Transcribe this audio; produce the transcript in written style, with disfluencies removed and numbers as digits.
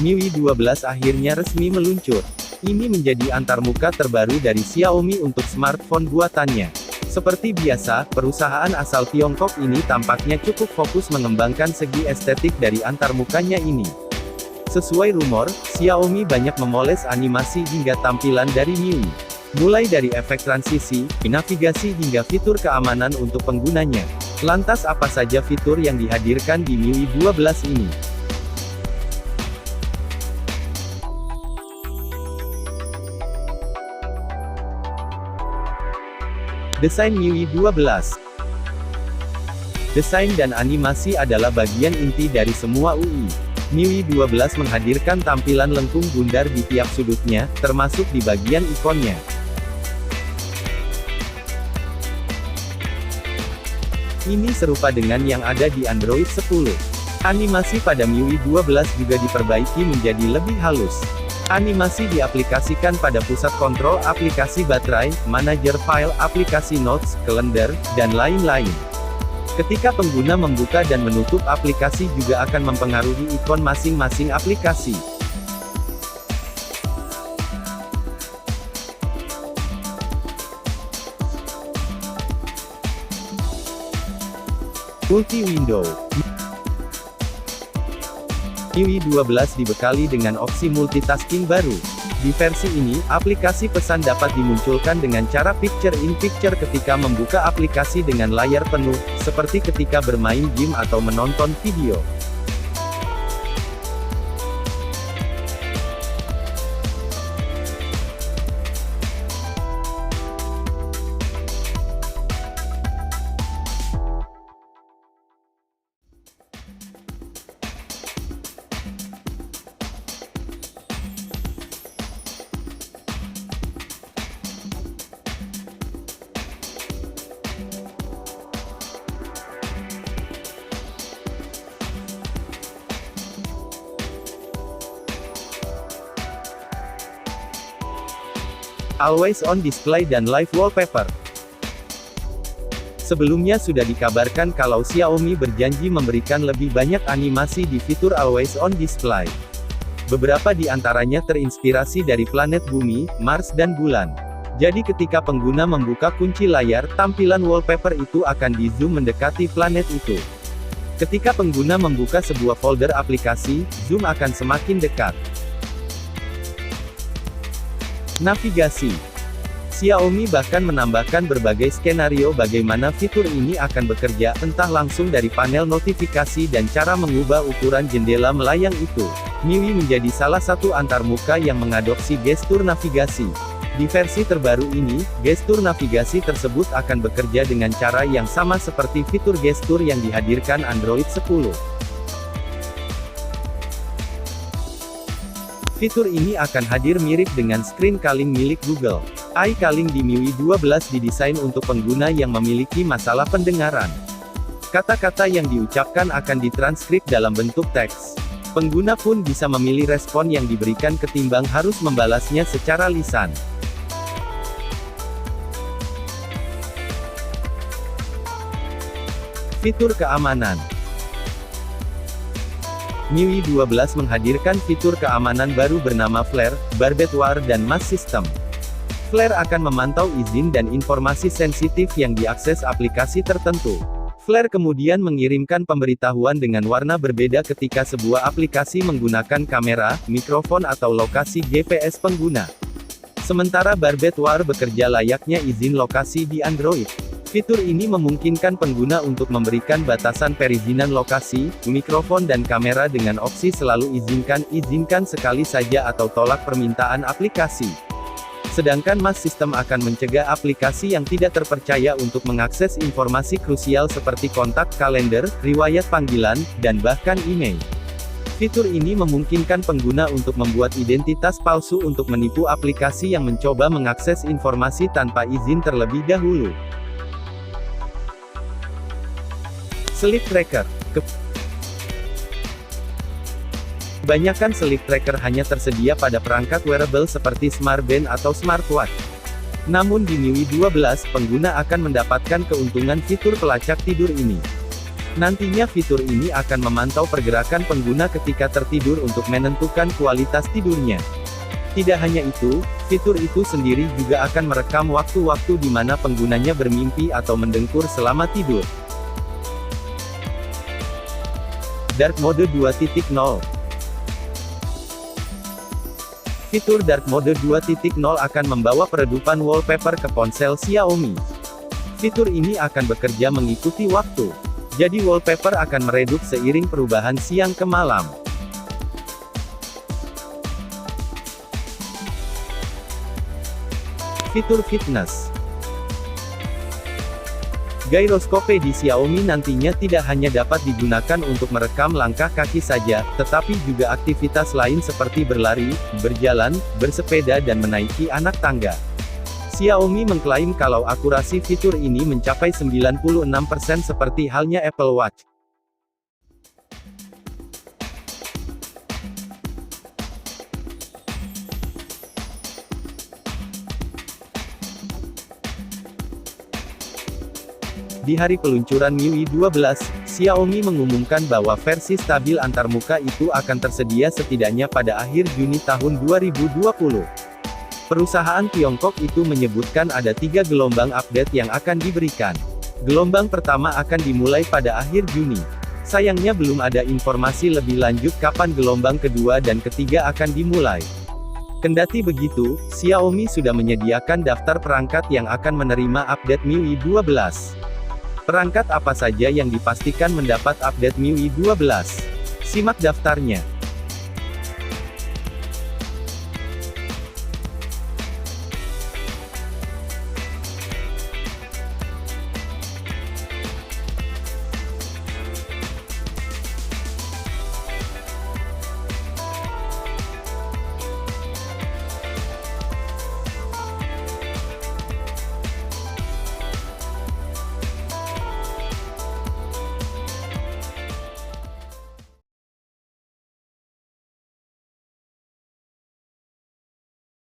MIUI 12 akhirnya resmi meluncur. Ini menjadi antarmuka terbaru dari Xiaomi untuk smartphone buatannya. Seperti biasa, perusahaan asal Tiongkok ini tampaknya cukup fokus mengembangkan segi estetik dari antarmukanya ini. Sesuai rumor, Xiaomi banyak memoles animasi hingga tampilan dari MIUI. Mulai dari efek transisi, navigasi hingga fitur keamanan untuk penggunanya. Lantas apa saja fitur yang dihadirkan di MIUI 12 ini? Desain MIUI 12. Desain dan animasi adalah bagian inti dari semua UI. MIUI 12 menghadirkan tampilan lengkung bundar di tiap sudutnya, termasuk di bagian ikonnya. Ini serupa dengan yang ada di Android 10. Animasi pada MIUI 12 juga diperbaiki menjadi lebih halus. Animasi diaplikasikan pada pusat kontrol aplikasi baterai, manajer file, aplikasi notes, kalender, dan lain-lain. Ketika pengguna membuka dan menutup aplikasi juga akan mempengaruhi ikon masing-masing aplikasi. Multi-window. MIUI 12 dibekali dengan opsi multitasking baru. Di versi ini, aplikasi pesan dapat dimunculkan dengan cara picture-in-picture ketika membuka aplikasi dengan layar penuh, seperti ketika bermain game atau menonton video. Always on display dan live wallpaper. Sebelumnya sudah dikabarkan kalau Xiaomi berjanji memberikan lebih banyak animasi di fitur Always on display. Beberapa di antaranya terinspirasi dari planet Bumi, Mars dan Bulan. Jadi ketika pengguna membuka kunci layar, tampilan wallpaper itu akan di-zoom mendekati planet itu. Ketika pengguna membuka sebuah folder aplikasi, zoom akan semakin dekat. Navigasi. Xiaomi bahkan menambahkan berbagai skenario bagaimana fitur ini akan bekerja, entah langsung dari panel notifikasi dan cara mengubah ukuran jendela melayang itu. MIUI menjadi salah satu antarmuka yang mengadopsi gestur navigasi. Di versi terbaru ini, gestur navigasi tersebut akan bekerja dengan cara yang sama seperti fitur gestur yang dihadirkan Android 10. Fitur ini akan hadir mirip dengan screen calling milik Google. iCalling di MIUI 12 didesain untuk pengguna yang memiliki masalah pendengaran. Kata-kata yang diucapkan akan ditranskrip dalam bentuk teks. Pengguna pun bisa memilih respon yang diberikan ketimbang harus membalasnya secara lisan. Fitur keamanan. MIUI 12 menghadirkan fitur keamanan baru bernama Flare, Barbed Wire dan Mask System. Flare akan memantau izin dan informasi sensitif yang diakses aplikasi tertentu. Flare kemudian mengirimkan pemberitahuan dengan warna berbeda ketika sebuah aplikasi menggunakan kamera, mikrofon atau lokasi GPS pengguna. Sementara Barbed Wire bekerja layaknya izin lokasi di Android. Fitur ini memungkinkan pengguna untuk memberikan batasan perizinan lokasi, mikrofon dan kamera dengan opsi selalu izinkan sekali saja atau tolak permintaan aplikasi. Sedangkan Mask System akan mencegah aplikasi yang tidak terpercaya untuk mengakses informasi krusial seperti kontak, kalender, riwayat panggilan, dan bahkan email. Fitur ini memungkinkan pengguna untuk membuat identitas palsu untuk menipu aplikasi yang mencoba mengakses informasi tanpa izin terlebih dahulu. Sleep Tracker. Kebanyakan sleep tracker hanya tersedia pada perangkat wearable seperti smartband atau smartwatch. Namun di MIUI 12, pengguna akan mendapatkan keuntungan fitur pelacak tidur ini. Nantinya fitur ini akan memantau pergerakan pengguna ketika tertidur untuk menentukan kualitas tidurnya. Tidak hanya itu, fitur itu sendiri juga akan merekam waktu-waktu di mana penggunanya bermimpi atau mendengkur selama tidur. Dark Mode 2.0. Fitur Dark Mode 2.0 akan membawa peredupan wallpaper ke ponsel Xiaomi. Fitur ini akan bekerja mengikuti waktu. Jadi wallpaper akan meredup seiring perubahan siang ke malam. Fitur Fitness. Gyroscope di Xiaomi nantinya tidak hanya dapat digunakan untuk merekam langkah kaki saja, tetapi juga aktivitas lain seperti berlari, berjalan, bersepeda dan menaiki anak tangga. Xiaomi mengklaim kalau akurasi fitur ini mencapai 96% seperti halnya Apple Watch. Di hari peluncuran MIUI 12, Xiaomi mengumumkan bahwa versi stabil antarmuka itu akan tersedia setidaknya pada akhir Juni tahun 2020. Perusahaan Tiongkok itu menyebutkan ada 3 gelombang update yang akan diberikan. Gelombang pertama akan dimulai pada akhir Juni. Sayangnya belum ada informasi lebih lanjut kapan gelombang kedua dan ketiga akan dimulai. Kendati begitu, Xiaomi sudah menyediakan daftar perangkat yang akan menerima update MIUI 12. Perangkat apa saja yang dipastikan mendapat update MIUI 12? Simak daftarnya.